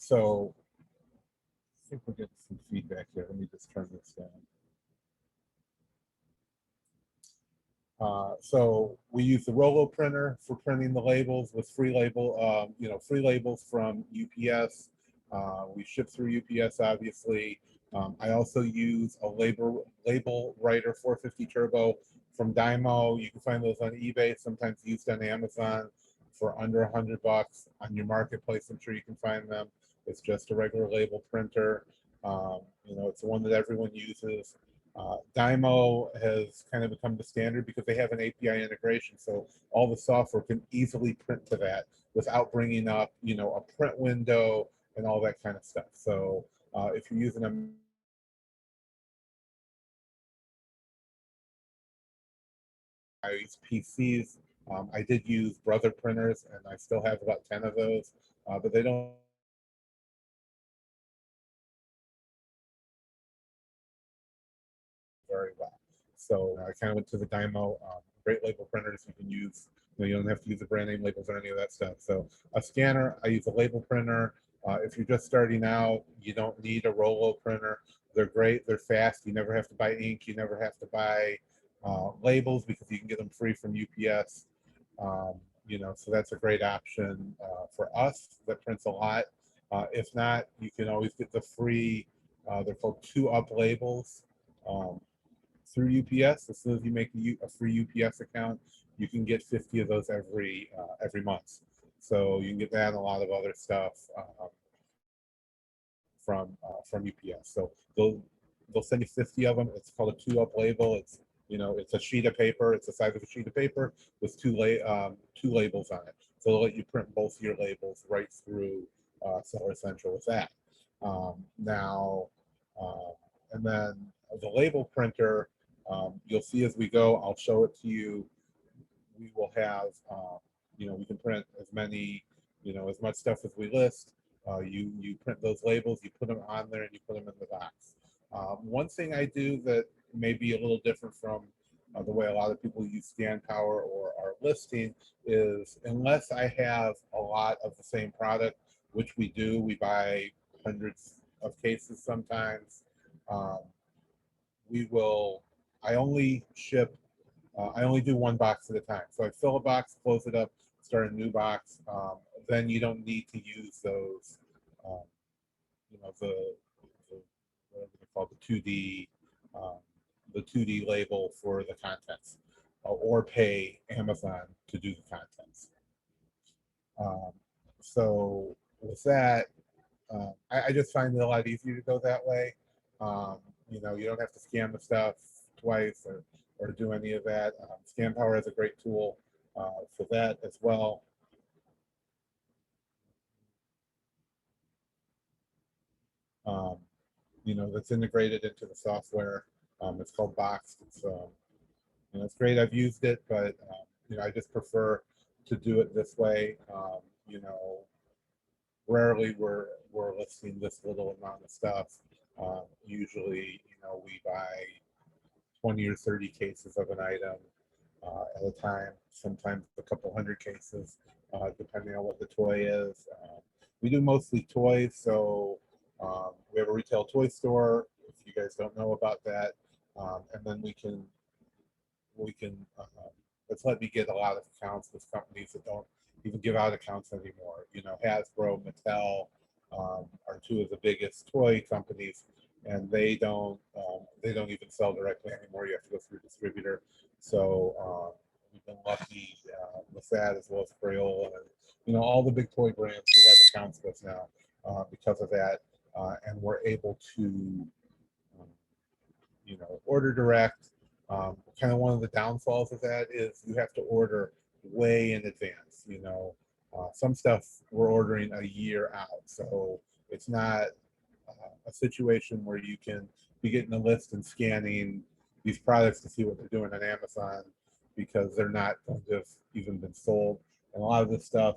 So I think we're getting some feedback here. Let me just turn this down. So we use the Rolo printer for printing the labels with free free labels from UPS. We ship through UPS, obviously. I also use a label writer 450 Turbo from Dymo. You can find those on eBay, sometimes used on Amazon for under $100 on your marketplace. I'm sure you can find them. It's just a regular label printer. It's the one that everyone uses. Dymo has kind of become the standard because they have an API integration, so all the software can easily print to that without bringing up, a print window and all that kind of stuff. So if you're using a PCs, I did use Brother printers, and I still have about 10 of those, but they don't very well. So I kind of went to the Dymo, great label printers you can use. You don't have to use the brand name labels or any of that stuff. So a scanner, I use a label printer. If you're just starting out, you don't need a Rolo printer. They're great. They're fast. You never have to buy ink. You never have to buy labels because you can get them free from UPS. Um, so that's a great option for us that prints a lot. If not, you can always get the free, they're called 2-up labels. Um, Through UPS. As soon as you make a free UPS account, you can get 50 of those every month. So you can get that and a lot of other stuff from UPS. So they'll send you 50 of them. It's called a 2-up label. It's a sheet of paper. It's the size of a sheet of paper with two labels on it. So they'll let you print both your labels right through Seller Central with that. Now, and then the label printer, you'll see as we go, I'll show it to you. We will have, we can print as much stuff as we list. You print those labels, you put them on there, and you put them in the box. One thing I do that may be a little different from the way a lot of people use ScanPower or are listing is, unless I have a lot of the same product, which we do, we buy hundreds of cases sometimes. I only ship, I only do one box at a time. So I fill a box, close it up, start a new box. Then you don't need to use those, um, the whatever they call um, the 2D label for the contents, or pay Amazon to do the contents. Um, so with that, I just find it a lot easier to go that way. You don't have to scan the stuff twice or do any of that. ScanPower is a great tool for that as well. Um, that's integrated into the software. It's called Boxed. It's great. I've used it, but I just prefer to do it this way. Rarely we're listing this little amount of stuff. Usually, we buy 20 or 30 cases of an item at a time, sometimes a couple hundred cases, depending on what the toy is. We do mostly toys, so we have a retail toy store, if you guys don't know about that. And then let's let me get a lot of accounts with companies that don't even give out accounts anymore. Hasbro, Mattel are two of the biggest toy companies, and they don't even sell directly anymore. You have to go through a distributor. So we've been lucky with that, as well as Crayola, and all the big toy brands we have accounts with now because of that, and we're able to um, order direct. Kind of one of the downfalls of that is you have to order way in advance. Some stuff we're ordering a year out, so it's not a situation where you can be getting a list and scanning these products to see what they're doing on Amazon, because they're not going to have even been sold. And a lot of this stuff,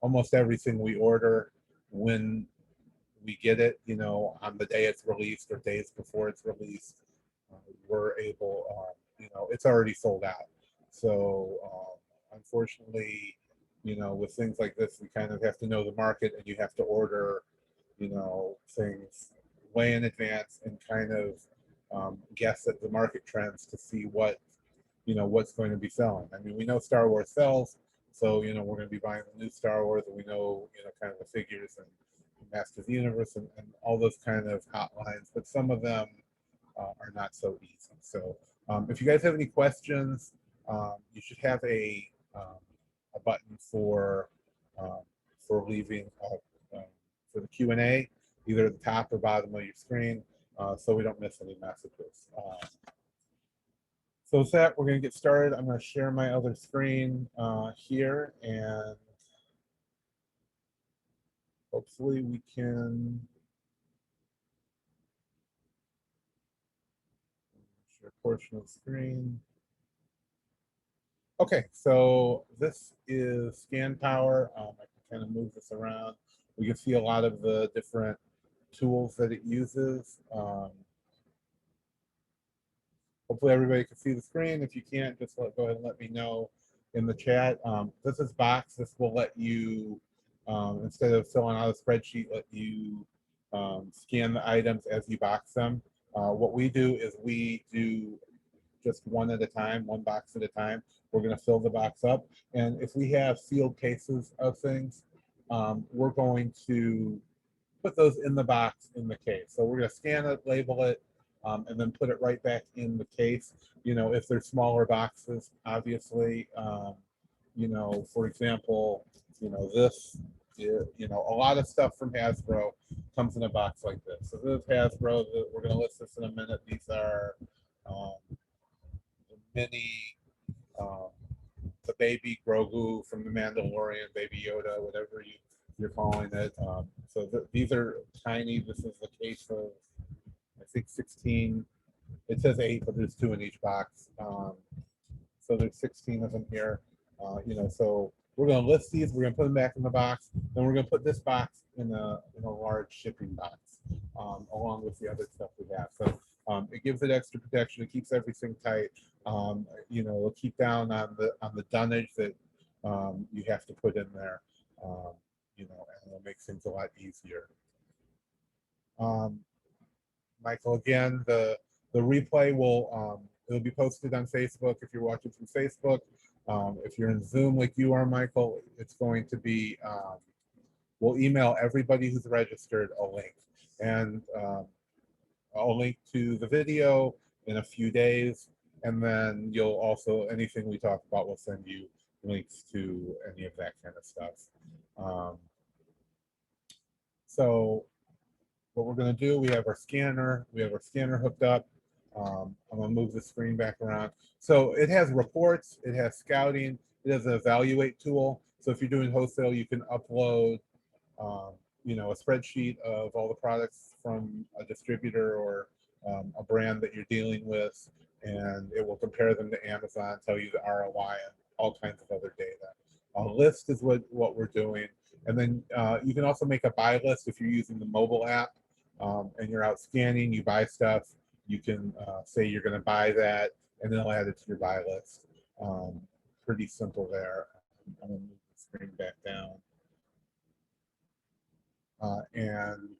almost everything we order, when we get it, on the day it's released or days before it's released, we're able, it's already sold out. So unfortunately, with things like this, we kind of have to know the market, and you have to order things way in advance and kind of guess at the market trends to see what's going to be selling. I mean, we know Star Wars sells, so we're going to be buying the new Star Wars, and we know kind of the figures and Masters of the Universe and all those kind of hot lines, but some of them are not so easy. So if you guys have any questions, you should have a button for leaving for the Q&A, either at the top or bottom of your screen, so we don't miss any messages. So with that, we're going to get started. I'm going to share my other screen here, and hopefully we can share a portion of the screen. Okay, so this is ScanPower. I can kind of move this around. We can see a lot of the different tools that it uses. Hopefully everybody can see the screen. If you can't, just go ahead and let me know in the chat. This is Box. This will let you, instead of filling out a spreadsheet, let you scan the items as you box them. What we do is we do just one at a time, one box at a time. We're going to fill the box up. And if we have sealed cases of things, we're going to put those in the box in the case. So we're going to scan it, label it, and then put it right back in the case. If they're smaller boxes, obviously, for example, this, a lot of stuff from Hasbro comes in a box like this. So this is Hasbro. We're going to list this in a minute. These are the mini, the baby Grogu from the Mandalorian, baby Yoda, whatever you're calling it. So these are tiny. This is the case of, I think, 16. It says 8, but there's 2 in each box. So there's 16 of them here. So we're going to list these. We're going to put them back in the box. Then we're going to put this box in a large shipping box, along with the other stuff we have. So it gives it extra protection. It keeps everything tight. It'll keep down on the dunnage that you have to put in there. And it'll make things a lot easier. Michael, again, the replay will it'll be posted on Facebook if you're watching from Facebook. If you're in Zoom like you are, Michael, it's going to be, we'll email everybody who's registered a link. And I'll link to the video in a few days. And then you'll also, anything we talk about, we'll send you links to any of that kind of stuff. So what we're going to do, we have our scanner hooked up. I'm going to move the screen back around. So it has reports, it has scouting, it has an evaluate tool. So if you're doing wholesale, you can upload a spreadsheet of all the products from a distributor or a brand that you're dealing with, and it will compare them to Amazon, tell you the ROI, and all kinds of other data. A list is what we're doing. And then you can also make a buy list if you're using the mobile app and you're out scanning, you buy stuff. You can say you're going to buy that, and then it'll add it to your buy list. Pretty simple there. I'm going to move the screen back down. And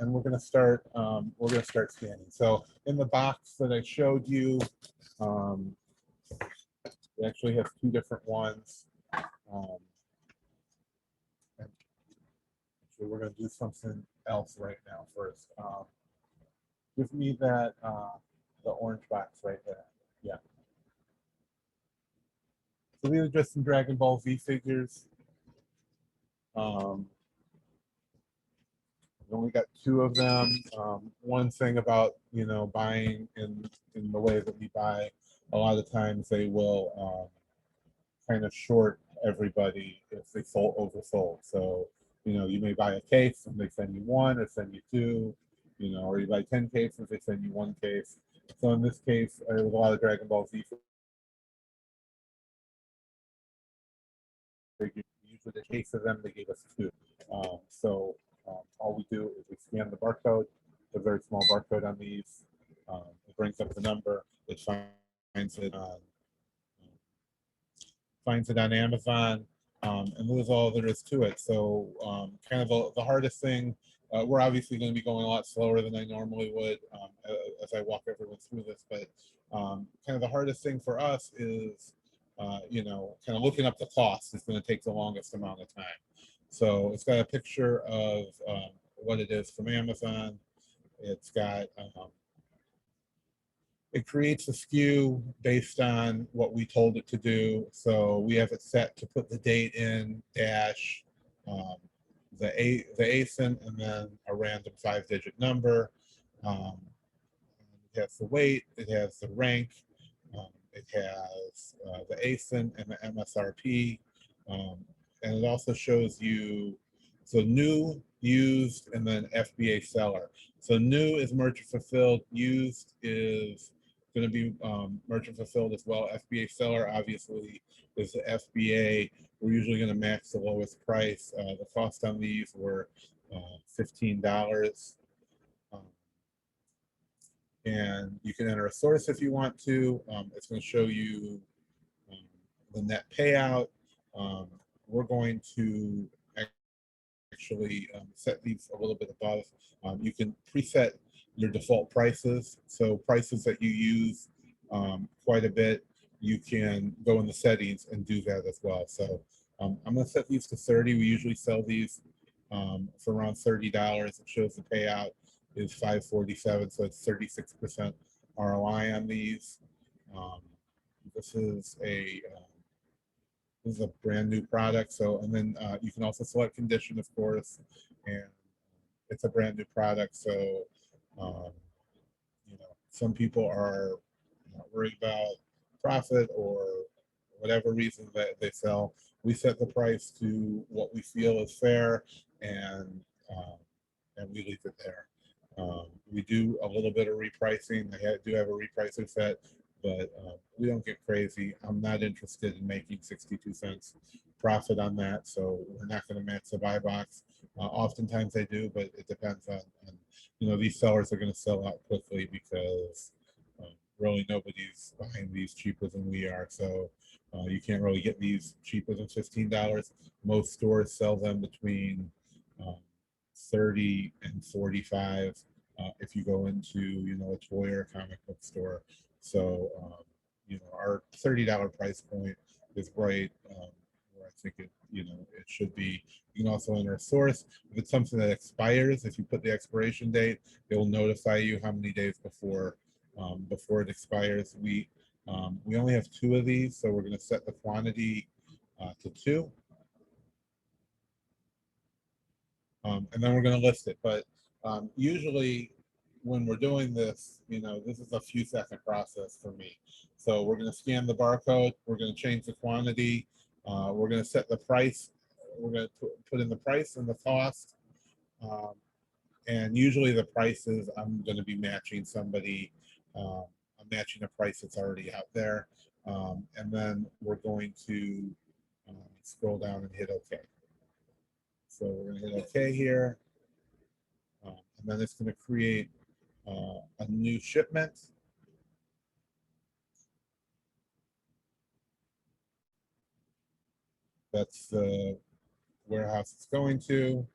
we're going to start. Scanning. So in the box that I showed you, we actually have 2 different ones. And actually, we're going to do something else right now first. Give me that the orange box right there. Yeah. So these are just some Dragon Ball Z figures. We only got 2 of them. One thing about buying in the way that we buy, a lot of times they will kind of short everybody if they oversold. So you may buy a case and they send you 1 or send you 2, or you buy 10 cases, they send you 1 case. So in this case, there was a lot of Dragon Ball Z figures. Usually the case of them, they gave us 2. All we do is we scan the barcode, a very small barcode on these. It brings up the number. It finds it on Amazon. And that's all there is to it. So kind of the hardest thing, we're obviously going to be going a lot slower than I normally would as I walk everyone through this, but kind of the hardest thing for us is, kind of looking up the cost is going to take the longest amount of time. So it's got a picture of what it is from Amazon. It's got it creates a SKU based on what we told it to do. So we have it set to put the date in, dash, um, the ASIN, and then a random 5-digit number. Um, it has the weight, it has the rank, it has the ASIN and the MSRP, and it also shows you so new, used, and then FBA seller. So new is merchant fulfilled, used is going to be merchant fulfilled as well. FBA seller obviously is the FBA. We're usually going to match the lowest price. The cost on these were $15. Um, and you can enter a source if you want to. It's going to show you um, the net payout. We're going to actually set these a little bit above. You can preset your default prices. So prices that you use quite a bit, you can go in the settings and do that as well. So I'm going to set these to 30. We usually sell these for around $30. It shows the payout is 547, so it's 36% ROI on these. Um, this is a brand new product. So, and then you can also select condition, of course, and it's a brand new product. So, um, some people are not worried about profit or whatever reason that they sell. We set the price to what we feel is fair, and um, we leave it there. We do a little bit of repricing. I do have a repricer set, but we don't get crazy. I'm not interested in making 62 cents profit on that, so we're not going to match the buy box. Oftentimes I do, but it depends on these sellers are going to sell out quickly because really nobody's buying these cheaper than we are. So you can't really get these cheaper than $15. Most stores sell them between 30 and 45 if you go into a toy or a comic book store. So our $30 price point is right where I think it should be. You can also enter a source. If it's something that expires, if you put the expiration date, it will notify you how many days before it expires. We only have 2 of these, so we're going to set the quantity to 2. And then we're going to list it. But usually when we're doing this, this is a few second process for me. So we're going to scan the barcode. We're going to change the quantity. We're going to set the price. We're going to put in the price and the cost. And usually the prices, I'm going to be matching somebody. I'm matching a price that's already out there. And then we're going to scroll down and hit OK. So we're going to hit OK here. And then it's going to create a new shipment. That's the warehouse it's going to.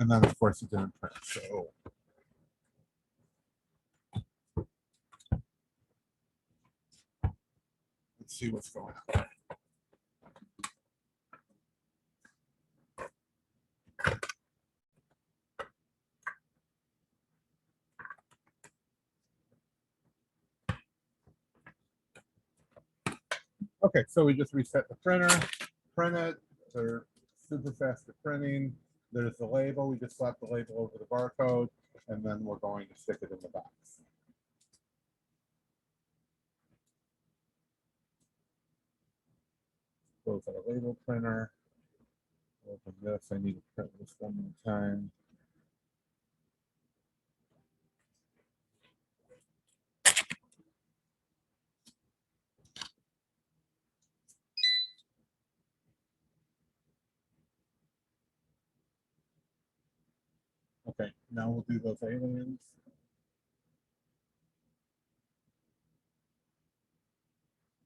And then of course it didn't print. So let's see what's going on. Okay, so we just reset the printer, print it. They're super fast at printing. There's the label. We just slap the label over the barcode, and then we're going to stick it in the box. Close our label printer. Open this. I need to print this one more time. Okay, now we'll do those aliens.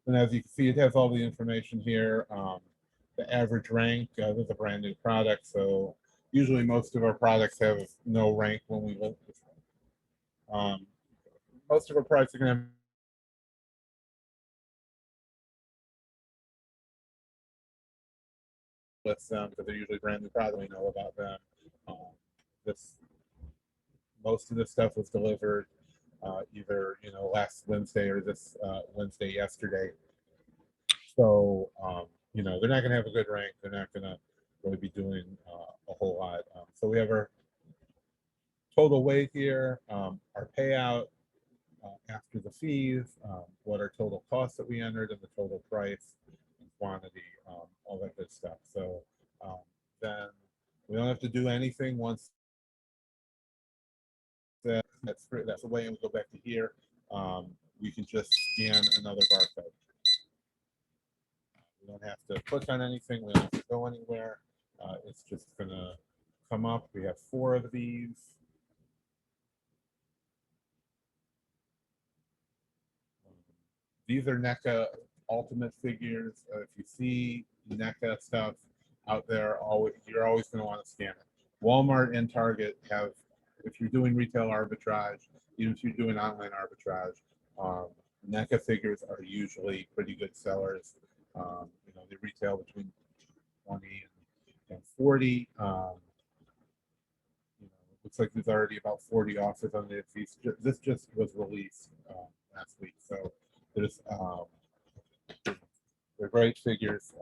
And as you can see, it has all the information here. The average rank, this is a brand new product, so usually most of our products have no rank when we look. Most of our products are going to list them because they're usually brand new products. We know about them. This most of this stuff was delivered either last Wednesday or this Wednesday yesterday. So they're not going to have a good rank. They're not going to really be doing a whole lot. So we have our total weight here, our payout after the fees, what our total cost that we entered, and the total price and quantity, all that good stuff. So then we don't have to do anything once that's the way, and we go back to here. We can just scan another barcode. We don't have to click on anything. We don't have to go anywhere. It's just gonna come up. We have 4 of these. These are NECA ultimate figures. If you see NECA stuff out there, you're always going to want to scan it. Walmart and Target have, if you're doing retail arbitrage, even if you're doing online arbitrage, NECA figures are usually pretty good sellers. They retail between 20 and 40. Looks like there's already about 40 offers on this. This just was released last week, so there's they're great figures.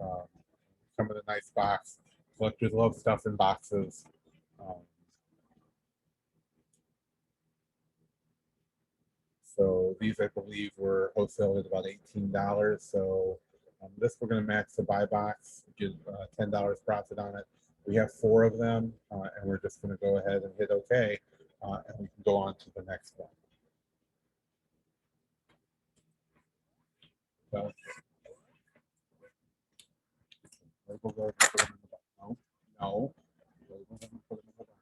Come in a nice box. Collectors love stuff in boxes. So these, I believe, were wholesaled at about $18. So this we're going to max the buy box, get $10 profit on it. We have 4 of them, and we're just going to go ahead and hit OK, and we can go on to the next one. So, label those and put them in the box. No. Label them and put them in the box.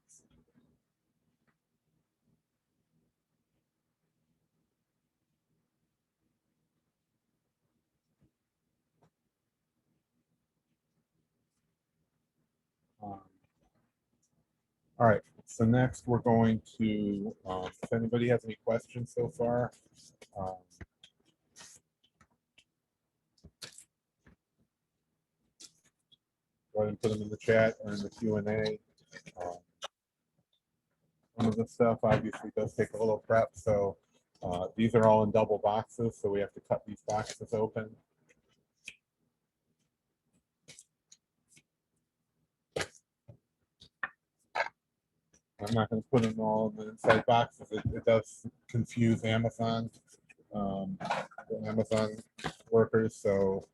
All right, so next we're going to, if anybody has any questions so far, go ahead and put them in the chat or in the Q&A. Some of the stuff obviously does take a little prep, so these are all in double boxes, so we have to cut these boxes open. I'm not going to put them all in the inside boxes. It does confuse Amazon, the Amazon workers. So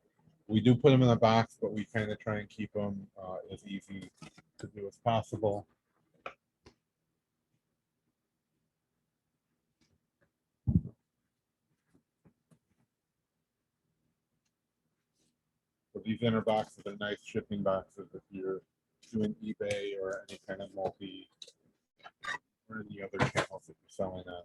we do put them in a box, but we kind of try and keep them as easy to do as possible. So these inner boxes are nice shipping boxes if you're doing eBay or any kind of multi or any other channels that you're selling on.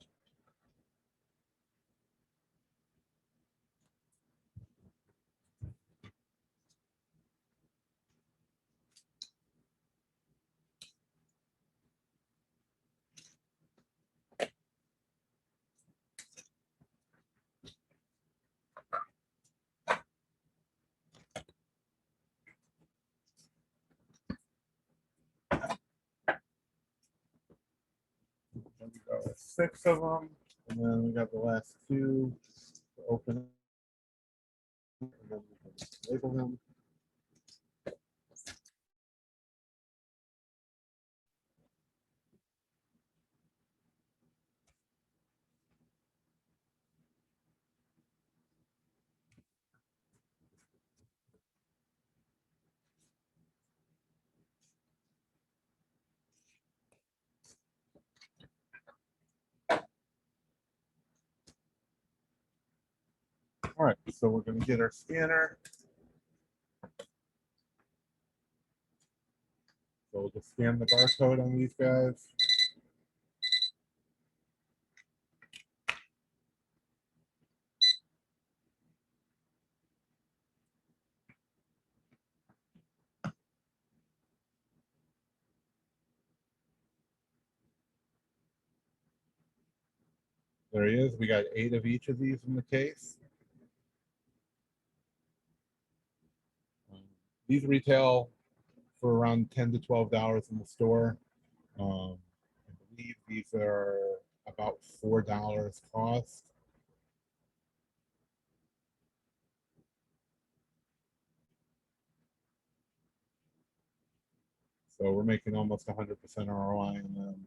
Then we got 6 of them, and then we got the last 2 to open, and then we can label them. All right, so we're going to get our scanner. So we'll just scan the barcode on these guys. There he is. We got 8 of each of these in the case. These retail for around $10 to $12 in the store. I believe these are about $4 cost. So we're making almost 100% ROI on them.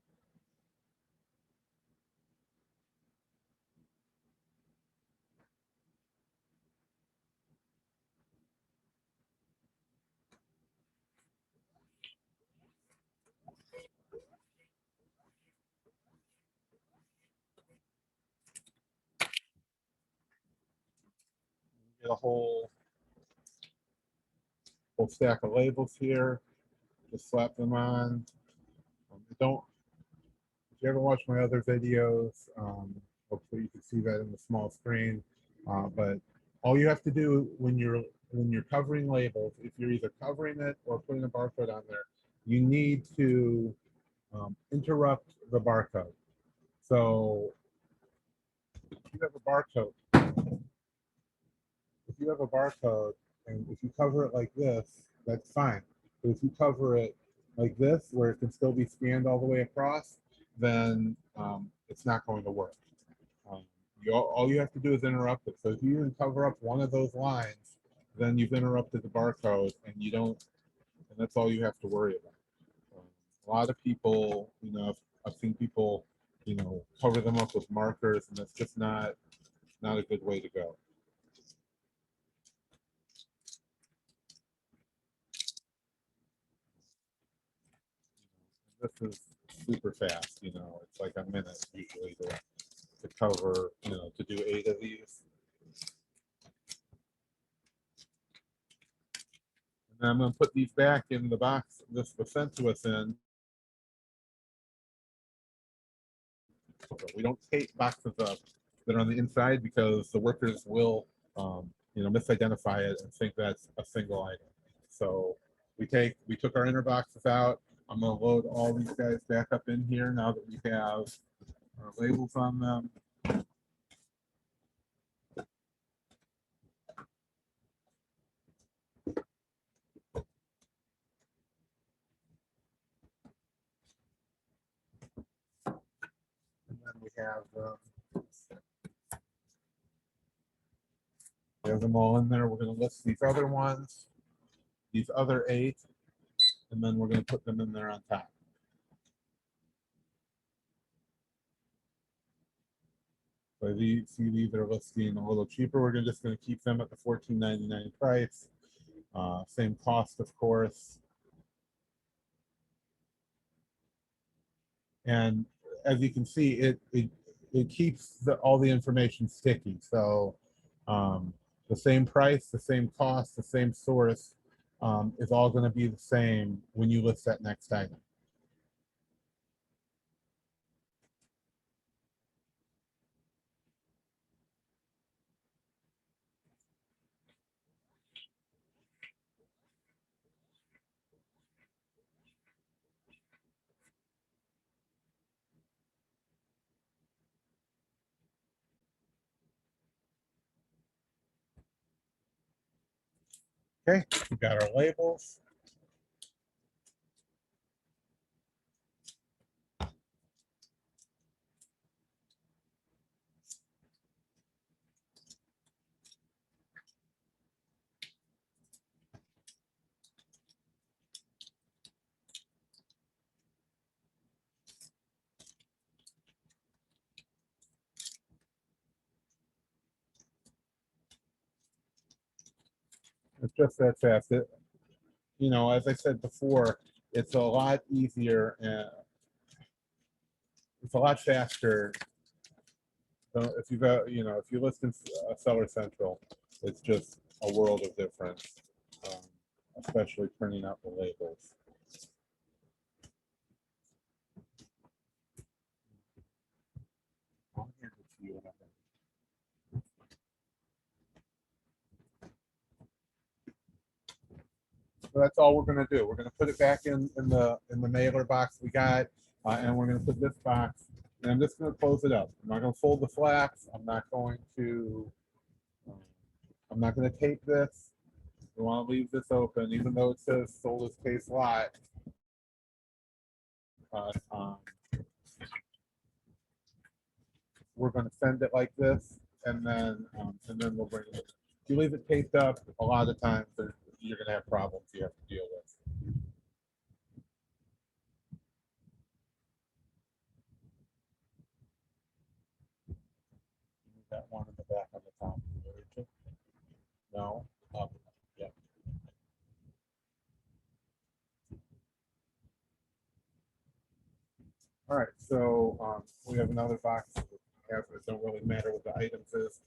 Get a whole stack of labels here. Just slap them on. Don't. If you ever watch my other videos, hopefully you can see that in the small screen. But all you have to do when you're covering labels, if you're either covering it or putting a barcode on there, you need to interrupt the barcode. So if you have a barcode, and if you cover it like this, that's fine. But if you cover it like this, where it can still be scanned all the way across, then it's not going to work. All you have to do is interrupt it. So if you even cover up one of those lines, then you've interrupted the barcode, and you don't, and that's all you have to worry about. A lot of people, I've seen people, cover them up with markers, and that's just not a good way to go. This is super fast, it's like a minute usually to cover, to do 8 of these. And then I'm going to put these back in the box this was sent to us in. We don't take boxes up that are on the inside because the workers will, misidentify it and think that's a single item. So we took our inner boxes out. I'm going to load all these guys back up in here now that we have our labels on them. And then we have them all in there. We're going to list these other ones, these other 8, and then we're going to put them in there on top. So these are listing a little cheaper. We're just going to keep them at the $14.99 price. Same cost, of course. And as you can see, it keeps all the information sticky. So the same price, the same cost, the same source is all going to be the same when you list that next item. Okay, we got our labels. It's just that fast. As I said before, it's a lot easier and it's a lot faster. So if you list in Seller Central, it's just a world of difference, especially printing out the labels. I'll hand it to you in a minute. So that's all we're going to do. We're going to put it back in the mailer box we got, and we're going to put this box And I'm just going to close it up. I'm not going to fold the flaps. I'm not going to tape this. We want to leave this open, even though it says sold as case lot. Um, we're going to send it like this, and then we'll bring it. If you leave it taped up, a lot of times you're going to have problems you have to deal with. That one in the back on the top. No. Yeah. All right. So we have another box. It don't really matter what the items is.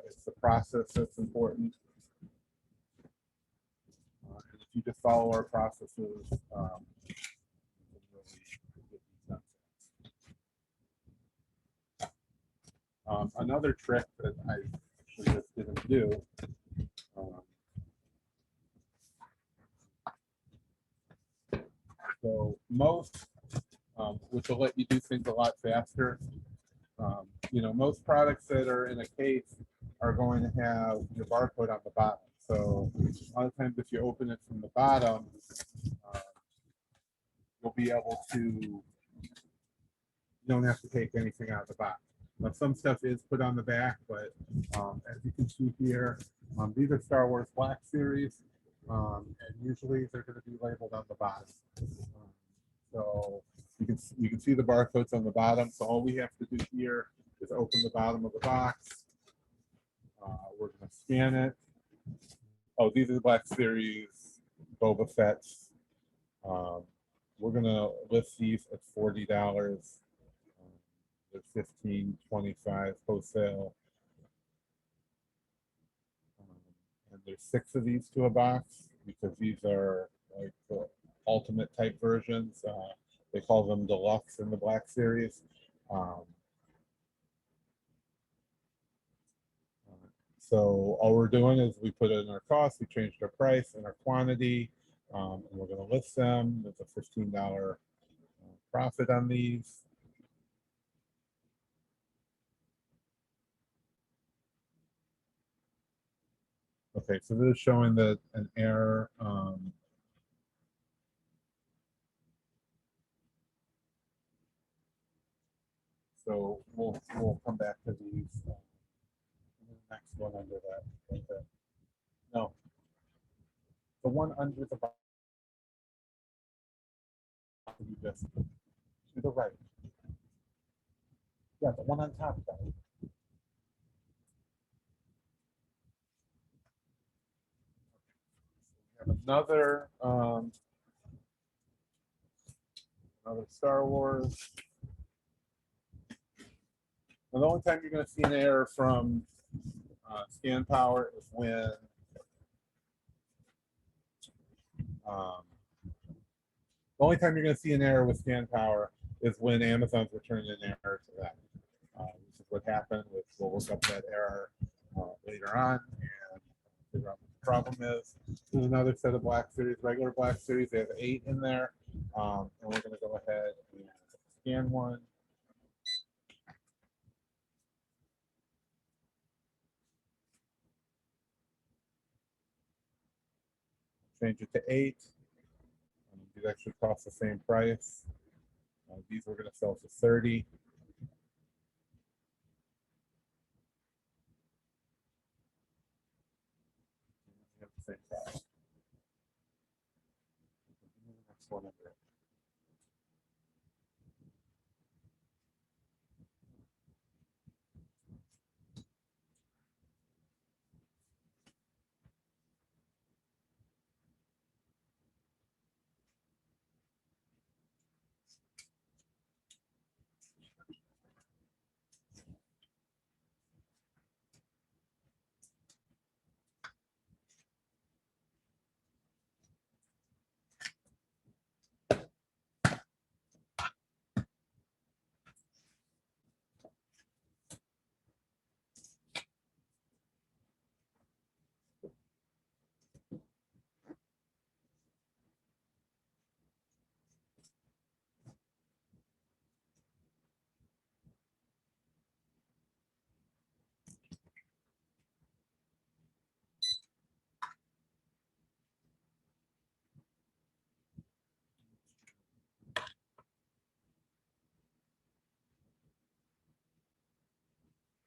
It's the process that's important. And if you just follow our processes, another trick that I actually just didn't do. So most, which will let you do things a lot faster. Most products that are in a case are going to have your barcode on the bottom. So a lot of times if you open it from the bottom, you'll be able to, you don't have to take anything out of the box. Now, some stuff is put on the back, but as you can see here, these are Star Wars Black Series, and usually they're going to be labeled on the bottom. So you can see the barcodes on the bottom. So all we have to do here is open the bottom of the box. We're going to scan it. Oh, these are the Black Series Boba Fett's. We're going to list these at $40. They're $15.25 wholesale. And there's 6 of these to a box because these are like the ultimate type versions. They call them deluxe in the Black Series. So all we're doing is we put it in our cost, we changed our price and our quantity, and we're going to list them. There's a $15 profit on these. Okay, so this is showing that an error. So we'll come back to these. The next one under that. Right there. No, the one under the box. You just to the right. Yeah, the one on top of that. We have another Star Wars. Now, the only time you're going to see an error from ScanPower is when the only time you're going to see an error with ScanPower is when Amazon's returning an error to that. This is what happened. We'll look up that error later on and figure out what the problem is. There's another set of Black Series, regular Black Series. They have 8 in there, and we're going to go ahead and scan one. Change it to 8. These actually cost the same price. These we're going to sell for 30. Have the same price. Next one under it.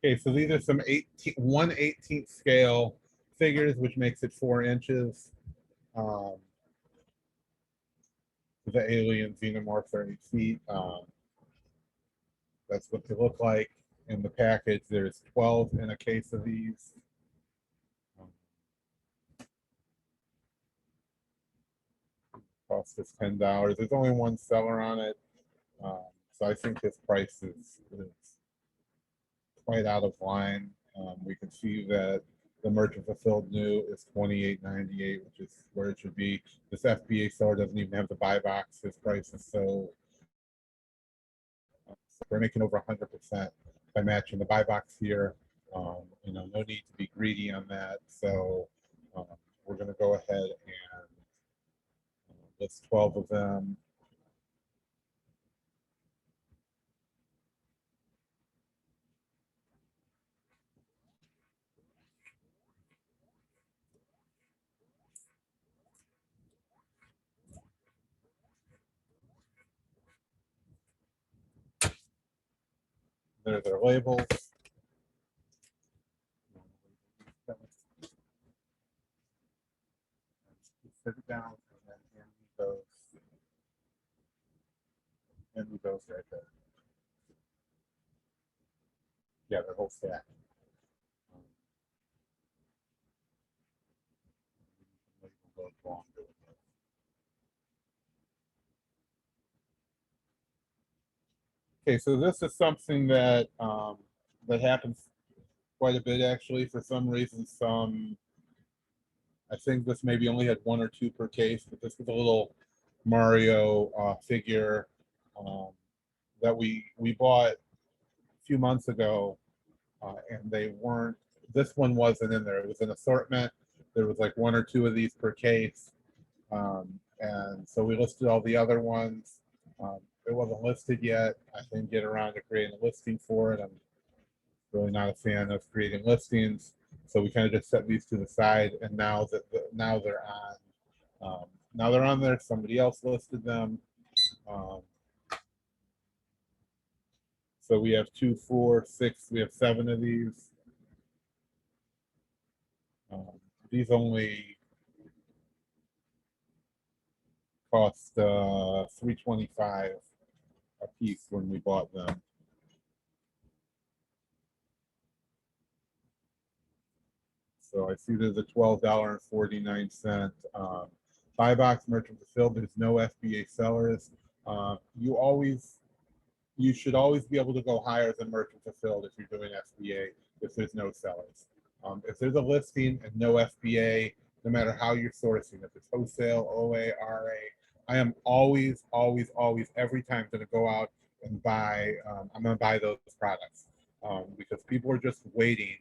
Okay, so these are some 1/18 scale figures, which makes it 4 inches. Um, the alien xenomorphs are 8 feet. That's what they look like in the package. There's 12 in a case of these. Cost us $10. There's only one seller on it. So I think this price is quite out of line. We can see that the merchant fulfilled new is $28.98, which is where it should be. This FBA seller doesn't even have the buy box. His price is so we're making over 100% by matching the buy box here. No need to be greedy on that. So we're going to go ahead and list 12 of them. There's their labels. Sit it down and then hand me those right there. Yeah, their whole stack. Okay, so this is something that that happens quite a bit actually. For some reason, I think this maybe only had 1 or 2 per case, but this was a little Mario figure that we bought a few months ago, and they weren't. This one wasn't in there. It was an assortment. There was like 1 or 2 of these per case, and so we listed all the other ones. It wasn't listed yet. I didn't get around to creating a listing for it. I'm really not a fan of creating listings, so we kind of just set these to the side. And now that now they're on there. Somebody else listed them. Um, so we have 2, 4, 6. We have 7 of these. These only cost $3.25 a piece when we bought them. So I see there's a $12.49 buy box merchant fulfilled. There's no FBA sellers. You should always be able to go higher than merchant fulfilled if you're doing FBA if there's no sellers. If there's a listing and no FBA, no matter how you're sourcing, if it's wholesale, OA, RA, I am always, every time going to go out and buy. I'm going to buy those products because people are just waiting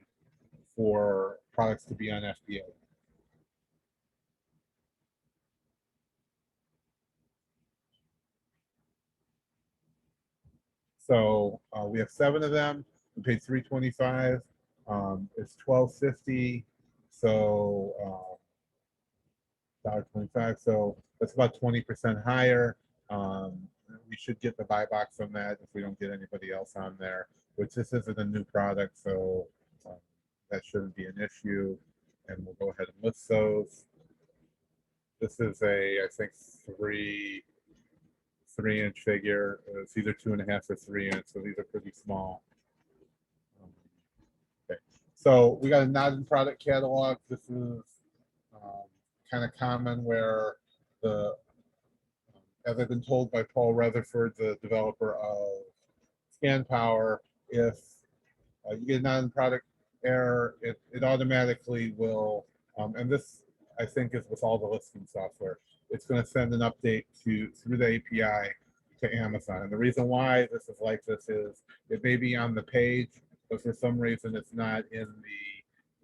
for products to be on FBA. So we have 7 of them. We paid $3.25. It's $12.50. So $1.25. So that's about 20% higher. We should get the buy box on that if we don't get anybody else on there. Which this isn't a new product, so that shouldn't be an issue. And we'll go ahead and list those. This is I think 3-inch figure. It's either 2.5 or 3 inch, so these are pretty small. Okay, so we got a not in product catalog. This is kind of common where as I've been told by Paul Rutherford, the developer of ScanPower, if you get a not in product error, it automatically will, and this I think is with all the listing software, it's going to send an update through the API to Amazon. And the reason why this is like this is it may be on the page, but for some reason it's not in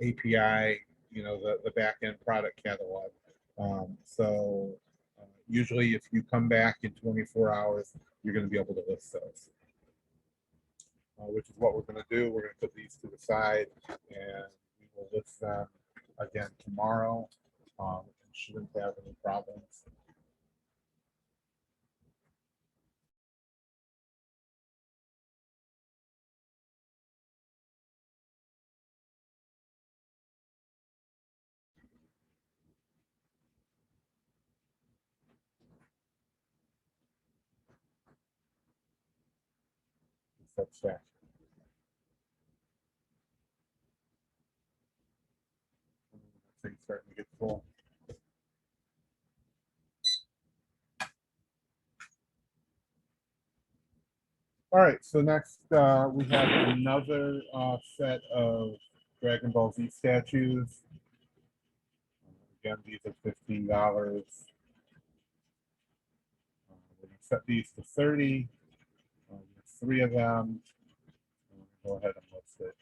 the API, the back end product catalog. So usually if you come back in 24 hours, you're going to be able to list those. Which is what we're going to do. We're going to put these to the side and we will list them again tomorrow. Shouldn't have any problems. satisfaction. Things starting to get full. All right, so next we have another set of Dragon Ball Z statues. Again, these are $15. We're going to set these to 30. There's 3 of them. Go ahead and list it.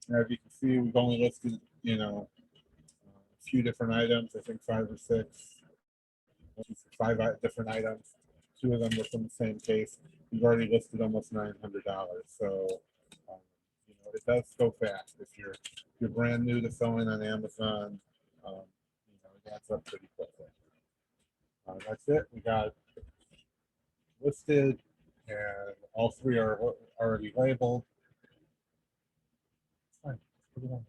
Now, as you can see, we've only listed, a few different items. I think 5 or 6. 5 different items. 2 of them within the same case. We've already listed almost $900. So, it does go fast. If you're brand new to selling on Amazon, it adds up pretty quickly. That's it. We got listed, and all 3 are already labeled. Fine. Put it on.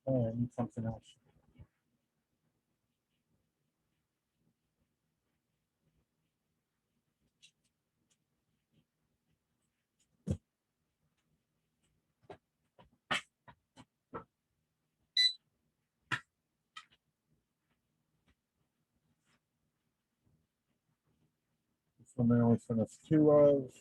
Oh, I need something else. This one they only sent us 2 of.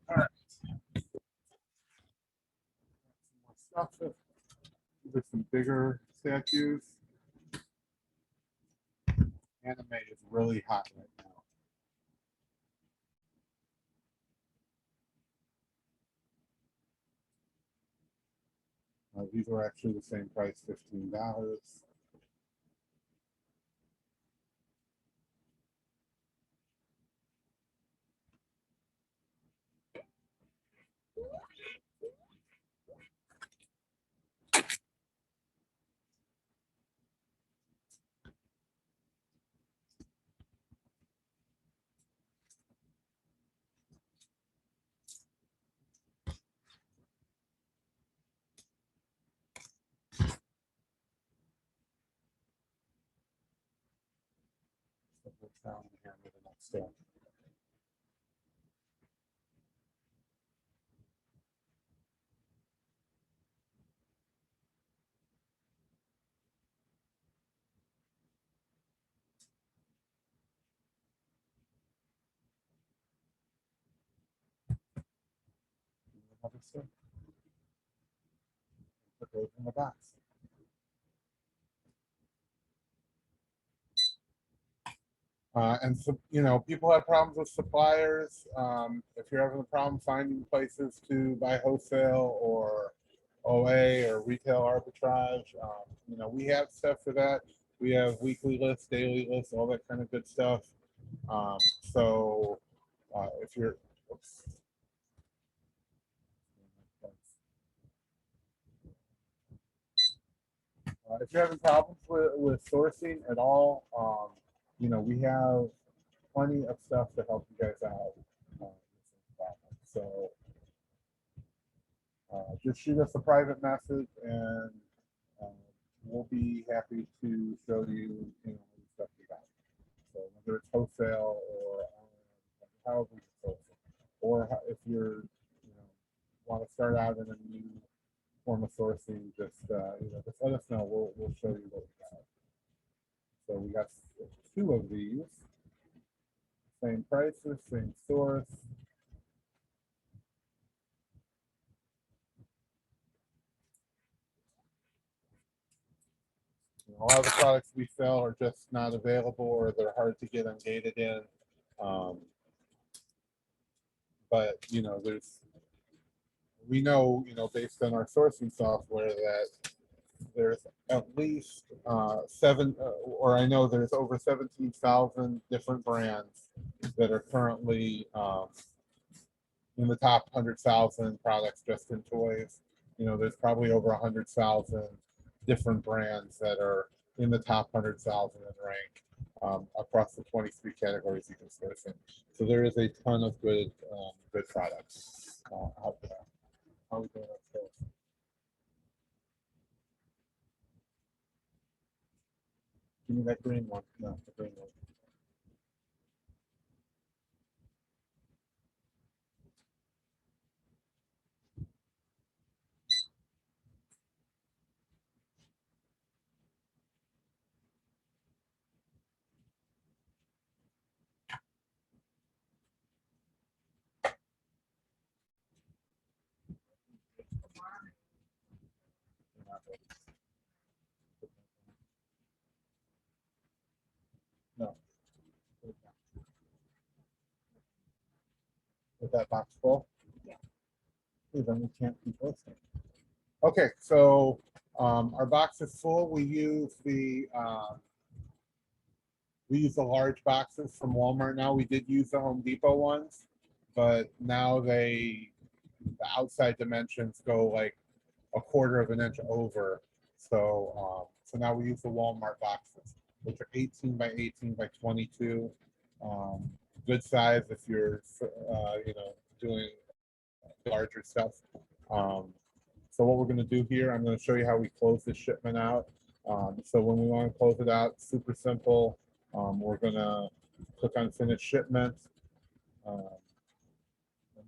All right. Some more stuff. These are some bigger statues. Anime is really hot right now. These were actually the same price, $15. What's down here with the next step? Another step. Put those in the box. And so, you know, people have problems with suppliers. If you're having a problem finding places to buy wholesale or OA or retail arbitrage, you know, we have stuff for that. We have weekly lists, daily lists, all that kind of good stuff. So if you're, oops. If you're having problems with sourcing at all, you know, we have plenty of stuff to help you guys out. So just shoot us a private message and uh, we'll be happy to show you, you know, the stuff you got. So whether it's wholesale or however you source it, or if you're, you know, want to start out in a new form of sourcing, just you know, just let us know. We'll show you what we got. So we got 2 of these, same prices, same source. A lot of the products we sell are just not available or they're hard to get ungated in. But you know, we know, you know, based on our sourcing software that there's at least or I know there's over 17,000 different brands that are currently in the top 100,000 products just in toys. You know, there's probably over 100,000 different brands that are in the top 100,000 in rank across the 23 categories you can source in. So there is a ton of good products out there. How are we doing upstairs? Give me that green one. No, the green one. No. Is that box full? Yeah. Then we can't keep listening. Okay, so our box is full. We use the large boxes from Walmart now. We did use the Home Depot ones, but now the outside dimensions go like a quarter of an inch over. So now we use the Walmart boxes, which are 18 by 18 by 22. Good size if you're you know, doing larger stuff. So what we're going to do here, I'm going to show you how we close this shipment out. So when we want to close it out, super simple. We're going to click on finish shipment.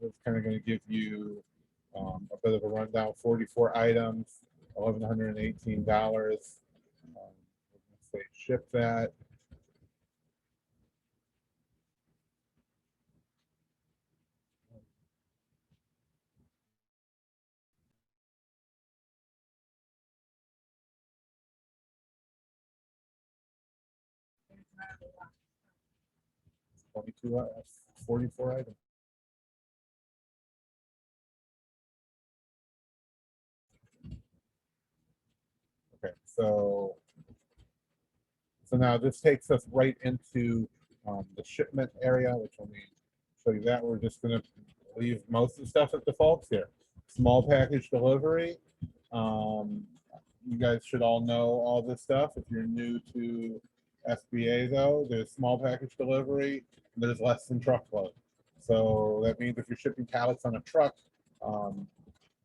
It's kind of going to give you a bit of a rundown. 44 items, $1,118. We're going to say ship that. Twenty-two, 44 items. Okay, so now this takes us right into the shipment area, which let me show you that. We're just going to leave most of the stuff at defaults here. Small package delivery. You guys should all know all this stuff. If you're new to FBA though, there's small package delivery. There's less than truckload. So that means if you're shipping pallets on a truck,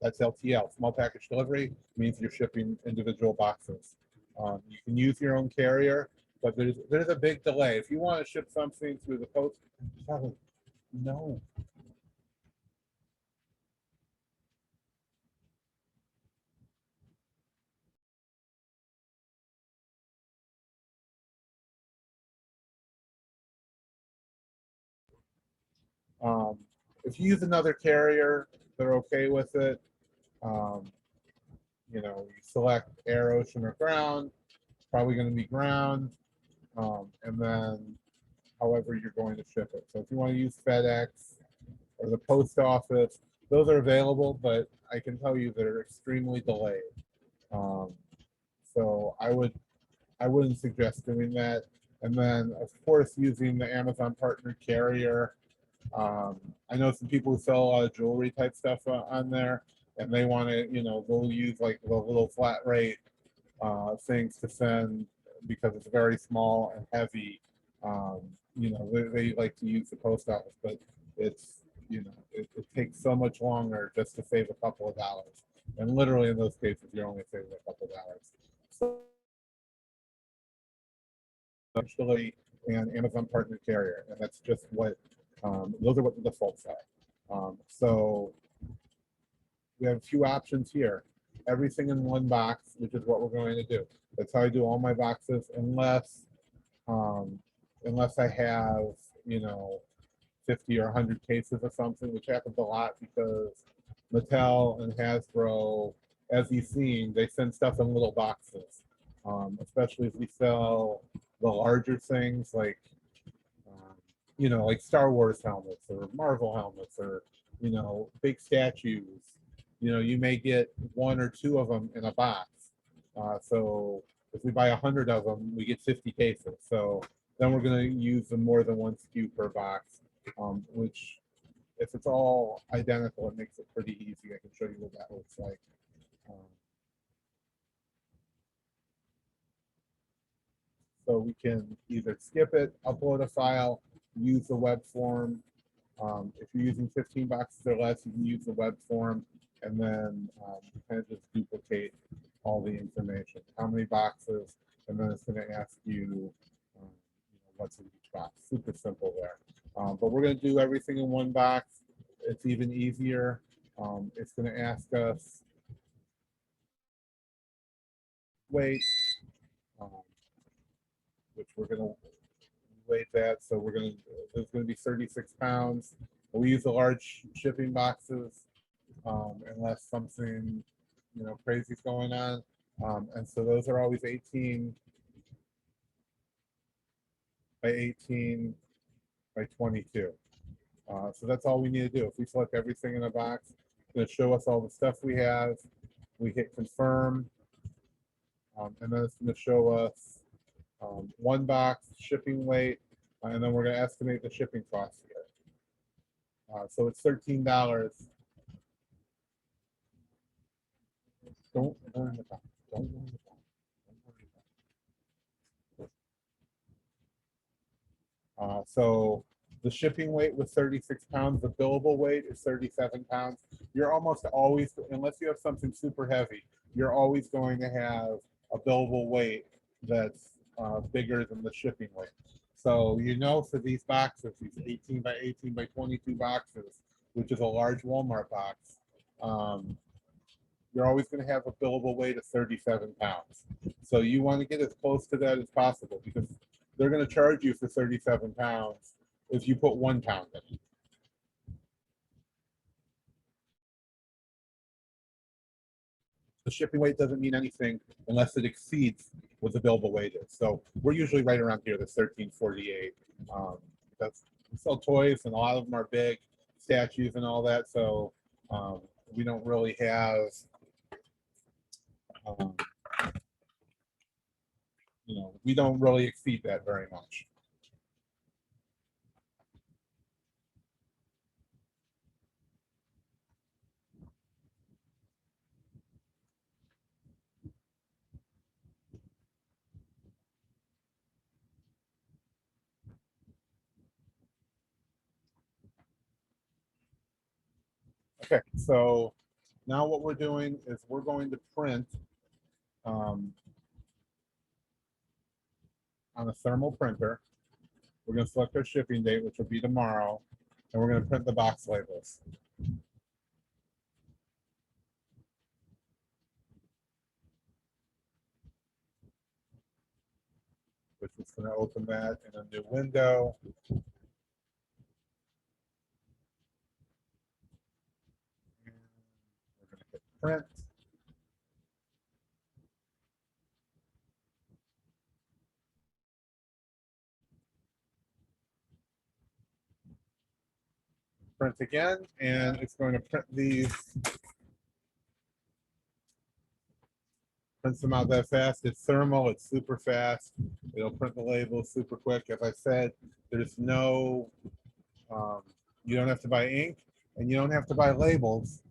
that's LTL. Small package delivery means you're shipping individual boxes. You can use your own carrier. but there's a big delay. If you want to ship something through the post, no. Um, if you use another carrier, they're okay with it. Um, you know, you select air, ocean, or ground. It's probably going to be ground, and then however you're going to ship it. So if you want to use FedEx or the post office, those are available, but I can tell you they're extremely delayed. Um, so I wouldn't suggest doing that. And then of course using the Amazon partner carrier. I know some people who sell a lot of jewelry type stuff on there, and they want to, you know, they'll use like the little flat rate things to send because it's very small and heavy. Um, you know, they like to use the post office, but it's, you know, it takes so much longer just to save a couple of dollars. And literally in those cases, you're only saving a couple of dollars. So actually, an Amazon partner carrier, and that's just what those are what the defaults are. So we have a few options here. Everything in one box, which is what we're going to do. That's how I do all my boxes, um, unless I have, you know, 50 or 100 cases or something, which happens a lot because Mattel and Hasbro, as you've seen, they send stuff in little boxes, especially if we sell the larger things like, um, you know, like Star Wars helmets or Marvel helmets or, you know, big statues. You know, you may get one or two of them in a box. So if we buy 100 of them, we get 50 cases. So then we're going to use them more than one SKU per box, which if it's all identical, it makes it pretty easy. I can show you what that looks like. Um, so we can either skip it, upload a file, use the web form. If you're using 15 boxes or less, you can use the web form and then kind of just duplicate all the information. How many boxes, and then it's going to ask you, what's in each box. Super simple there. But we're going to do everything in one box. It's even easier. It's going to ask us weight, um, which we're going to weight that. So we're going to, there's going to be 36 pounds. We use the large shipping boxes unless something, you know, crazy is going on. And so those are always 18 by 18 by 22. So that's all we need to do. If we select everything in a box, it's going to show us all the stuff we have. We hit confirm, and then it's going to show us one box, shipping weight, and then we're going to estimate the shipping cost here. So it's $13. Don't learn the box. Don't learn the box. So the shipping weight was 36 pounds. The billable weight is 37 pounds. You're almost always, unless you have something super heavy, you're always going to have a billable weight that's bigger than the shipping weight. So you know for these boxes, these 18 by 18 by 22 boxes, which is a large Walmart box, um, you're always going to have a billable weight of 37 pounds. So you want to get as close to that as possible because they're going to charge you for 37 pounds if you put 1 pound in it. The shipping weight doesn't mean anything unless it exceeds what the billable weight is. So we're usually right around here, the 1348. That's we sell toys, and a lot of them are big statues and all that. So we don't really have, um, you know, we don't really exceed that very much. Okay, so now what we're doing is we're going to print um, on a thermal printer. We're going to select our shipping date, which will be tomorrow, and we're going to print the box labels. Which is going to open that in a new window. And we're going to hit print. Print again, and it's going to print these. Prints them out that fast. It's thermal, it's super fast. It'll print the labels super quick. As I said, there's no, you don't have to buy ink and you don't have to buy labels.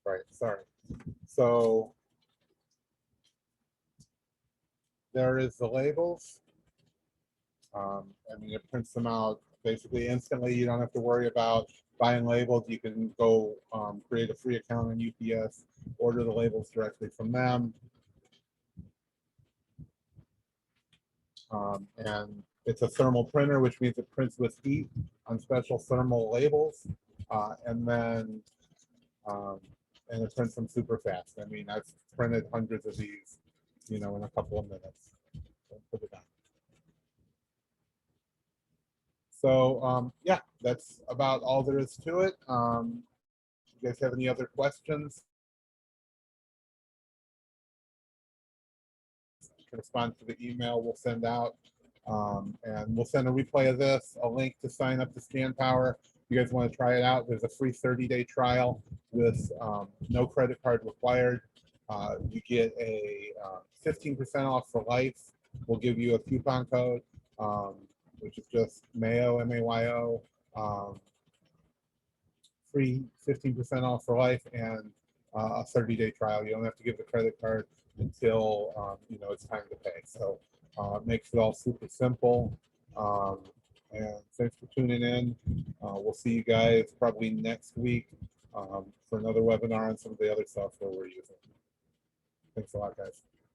Right, sorry. So there is the labels. I mean, it prints them out basically instantly. You don't have to worry about buying labels. You can go create a free account on UPS, order the labels directly from them. And it's a thermal printer, which means it prints with heat on special thermal labels. And then and it prints them super fast. I mean, I've printed hundreds of these, you know, in a couple of minutes. So put it on. So yeah, that's about all there is to it. You guys have any other questions? You can respond to the email we'll send out. And we'll send a replay of this, a link to sign up to ScanPower. If you guys want to try it out, there's a free 30-day trial with no credit card required. You get a 15% off for life. We'll give you a coupon code, which is just MAYO, M-A-Y-O, free 15% off for life and a 30-day trial. You don't have to give the credit card until you know it's time to pay. So it makes it all super simple. And thanks for tuning in. We'll see you guys probably next week for another webinar on some of the other software we're using. Thanks a lot, guys.